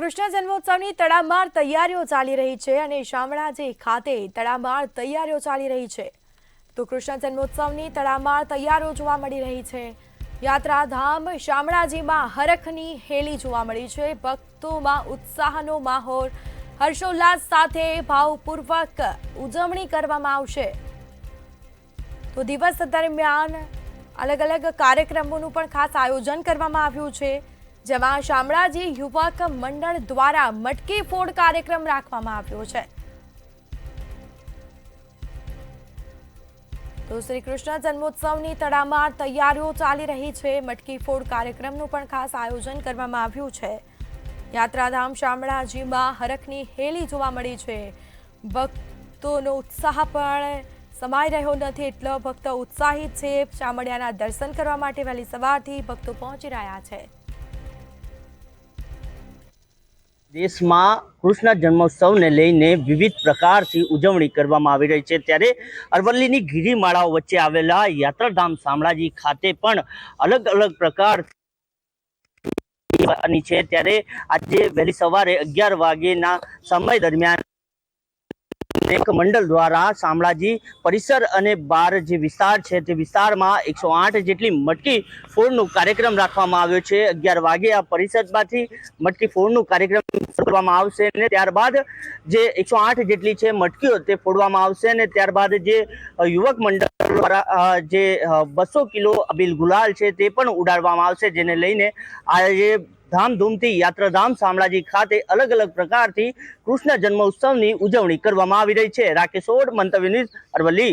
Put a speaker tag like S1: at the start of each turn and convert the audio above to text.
S1: કૃષ્ણ જન્મોત્સવની તડામાર તૈયારીઓ ચાલી રહી છે અને શામળાજી ખાતે તડામાર તૈયારીઓ ચાલી રહી છે તો કૃષ્ણ જન્મોત્સવની તડામાર તૈયારીઓ જોવા મળી રહી છે। યાત્રાધામ શામળાજીમાં હરખની હેલી જોવા મળી છે। ભક્તોમાં ઉત્સાહનો માહોલ, હર્ષોલ્લાસ સાથે ભાવપૂર્વક ઉજવણી કરવામાં આવશે। તો દિવસ દરમિયાન અલગ અલગ કાર્યક્રમોનું પણ ખાસ આયોજન કરવામાં આવ્યું છે, જેમાં શામળાજી યુવક મંડળ દ્વારા મટકી ફોડ કાર્યક્રમ રાખવામાં આવ્યો છે। તો શ્રી કૃષ્ણ જન્મોત્સવની તડામાર તૈયારીઓ ચાલી રહી છે। મટકી ફોડ કાર્યક્રમનું પણ ખાસ આયોજન કરવામાં આવ્યું છે। યાત્રાધામ શામળાજીમાં હરખની હેલી જોવા મળી છે। ભક્તોનો ઉત્સાહ પણ સમાઈ રહ્યો નથી, એટલો ભક્તો ઉત્સાહિત છે। શામળિયાના દર્શન કરવા માટે વહેલી સવારથી ભક્તો પહોંચી રહ્યા છે।
S2: દેશમાં કૃષ્ણ જન્મોત્સવને લઈને વિવિધ પ્રકારથી ઉજવણી કરવામાં આવી રહી છે, ત્યારે અરવલ્લીની ગિરિમાળાઓ વચ્ચે આવેલા યાત્રાધામ શામળાજી ખાતે પણ અલગ અલગ પ્રકાર છે। ત્યારે આજે વહેલી સવારે 11 વાગ્યાના સમય દરમિયાન એક મંડળ દ્વારા શામળાજી પરિસર અને બહાર જે વિસ્તાર છે તે વિસ્તારમાં 108 જેટલી મટકી ફોડનો કાર્યક્રમ રાખવામાં આવ્યો છે। 11 વાગે આ પરિસરમાંથી મટકી ફોડનો કાર્યક્રમ કરવામાં આવશે અને ત્યારબાદ જે 108 જેટલી છે મટકીઓ તે ફોડવામાં આવશે અને ત્યારબાદ જે યુવક મંડળ દ્વારા જે 200 કિલો અબીલ ગુલાલ છે તે પણ ઉડાડવામાં આવશે, જેને લઈને આજે ધામધૂમથી યાત્રાધામ શામળાજી ખાતે અલગ અલગ પ્રકારથી કૃષ્ણ જન્મોત્સવની ઉજવણી કરવામાં આવી રહી છે। રાકેશ ઓડ, મંતવ્ય ન્યૂઝ, અરવલ્લી।